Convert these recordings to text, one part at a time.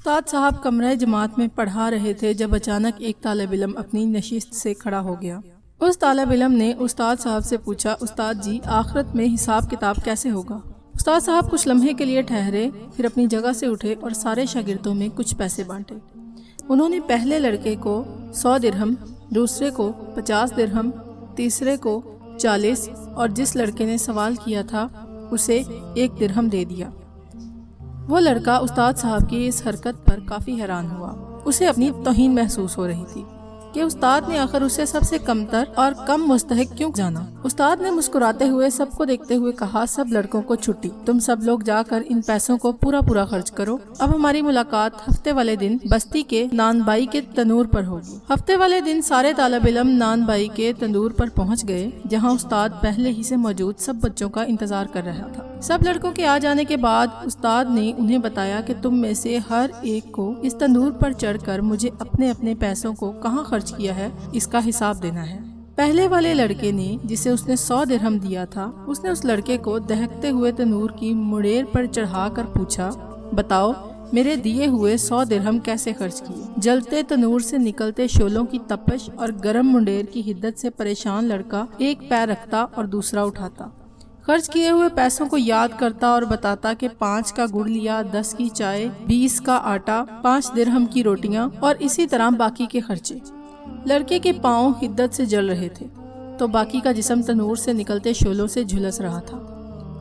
استاد صاحب کمرہ جماعت میں پڑھا رہے تھے جب اچانک ایک طالب علم اپنی نشست سے کھڑا ہو گیا۔ اس طالب علم نے استاد صاحب سے پوچھا، استاد جی آخرت میں حساب کتاب کیسے ہوگا؟ استاد صاحب کچھ لمحے کے لیے ٹھہرے، پھر اپنی جگہ سے اٹھے اور سارے شاگردوں میں کچھ پیسے بانٹے۔ انہوں نے پہلے لڑکے کو 100 درہم، دوسرے کو 50 درہم، تیسرے کو 40 اور جس لڑکے نے سوال کیا تھا اسے 1 درہم دے دیا۔ وہ لڑکا استاد صاحب کی اس حرکت پر کافی حیران ہوا۔ اسے اپنی توہین محسوس ہو رہی تھی کہ استاد نے آخر اسے سب سے کمتر اور کم مستحق کیوں جانا۔ استاد نے مسکراتے ہوئے سب کو دیکھتے ہوئے کہا، سب لڑکوں کو چھٹی، تم سب لوگ جا کر ان پیسوں کو پورا خرچ کرو۔ اب ہماری ملاقات ہفتے والے دن بستی کے نان بائی کے تنور پر ہوگی۔ ہفتے والے دن سارے طالب علم نان بائی کے تندور پر پہنچ گئے، جہاں استاد پہلے ہی سے موجود سب بچوں کا انتظار کر رہا تھا۔ سب لڑکوں کے آ جانے کے بعد استاد نے انہیں بتایا کہ تم میں سے ہر ایک کو اس تندور پر چڑھ کر مجھے اپنے اپنے پیسوں کو کہاں خرچ کیا ہے اس کا حساب دینا ہے۔ پہلے والے لڑکے نے، جسے اس نے 100 درہم دیا تھا، اس نے اس لڑکے کو دہکتے ہوئے تنور کی مڑیر پر چڑھا کر پوچھا، بتاؤ میرے دیے ہوئے 100 درہم کیسے خرچ کیے؟ جلتے تنور سے نکلتے شعلوں کی تپش اور گرم منڈیر کی حدت سے پریشان لڑکا ایک پیر رکھتا اور دوسرا اٹھاتا، خرچ کیے ہوئے پیسوں کو یاد کرتا اور بتاتا کہ 5 کا گڑ لیا، 10 کی چائے، 20 کا آٹا، 5 درہم کی روٹیاں اور اسی طرح باقی کے خرچے۔ لڑکے کے پاؤں حدت سے جل رہے تھے تو باقی کا جسم تنور سے نکلتے شعلوں سے جھلس رہا تھا،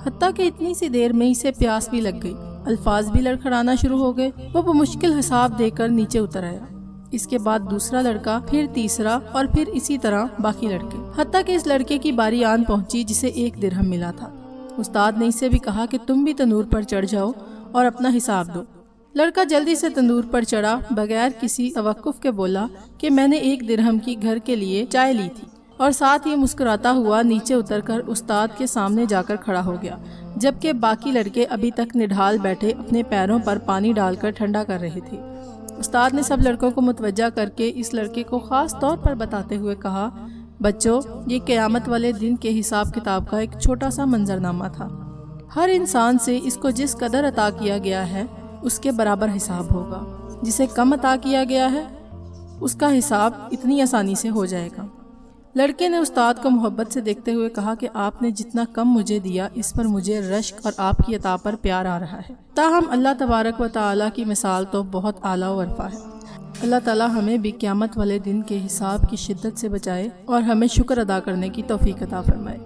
حتیٰ کہ اتنی سی دیر میں اسے پیاس بھی لگ گئی، الفاظ بھی لڑکھڑانا شروع ہو گئے۔ وہ بمشکل حساب دے کر نیچے اتر آیا۔ اس کے بعد دوسرا لڑکا، پھر تیسرا اور پھر اسی طرح باقی لڑکے، حتیٰ کہ اس لڑکے کی باری آن پہنچی جسے 1 درہم ملا تھا۔ استاد نے اسے بھی کہا کہ تم بھی تندور پر چڑھ جاؤ اور اپنا حساب دو۔ لڑکا جلدی سے تندور پر چڑھا، بغیر کسی توقف کے بولا کہ میں نے 1 درہم کی گھر کے لیے چائے لی تھی، اور ساتھ ہی مسکراتا ہوا نیچے اتر کر استاد کے سامنے جا کر کھڑا ہو گیا، جبکہ باقی لڑکے ابھی تک نڈھال بیٹھے اپنے پیروں پر پانی ڈال کر ٹھنڈا کر رہے تھے۔ استاد نے سب لڑکوں کو متوجہ کر کے اس لڑکے کو خاص طور پر بتاتے ہوئے کہا، بچوں یہ قیامت والے دن کے حساب کتاب کا ایک چھوٹا سا منظرنامہ تھا۔ ہر انسان سے اس کو جس قدر عطا کیا گیا ہے اس کے برابر حساب ہوگا، جسے کم عطا کیا گیا ہے اس کا حساب اتنی آسانی سے ہو جائے گا۔ لڑکے نے استاد کو محبت سے دیکھتے ہوئے کہا کہ آپ نے جتنا کم مجھے دیا اس پر مجھے رشک اور آپ کی عطا پر پیار آ رہا ہے۔ تاہم اللہ تبارک و تعالیٰ کی مثال تو بہت اعلیٰ و عرفہ ہے۔ اللہ تعالیٰ ہمیں بھی قیامت والے دن کے حساب کی شدت سے بچائے اور ہمیں شکر ادا کرنے کی توفیق عطا فرمائے۔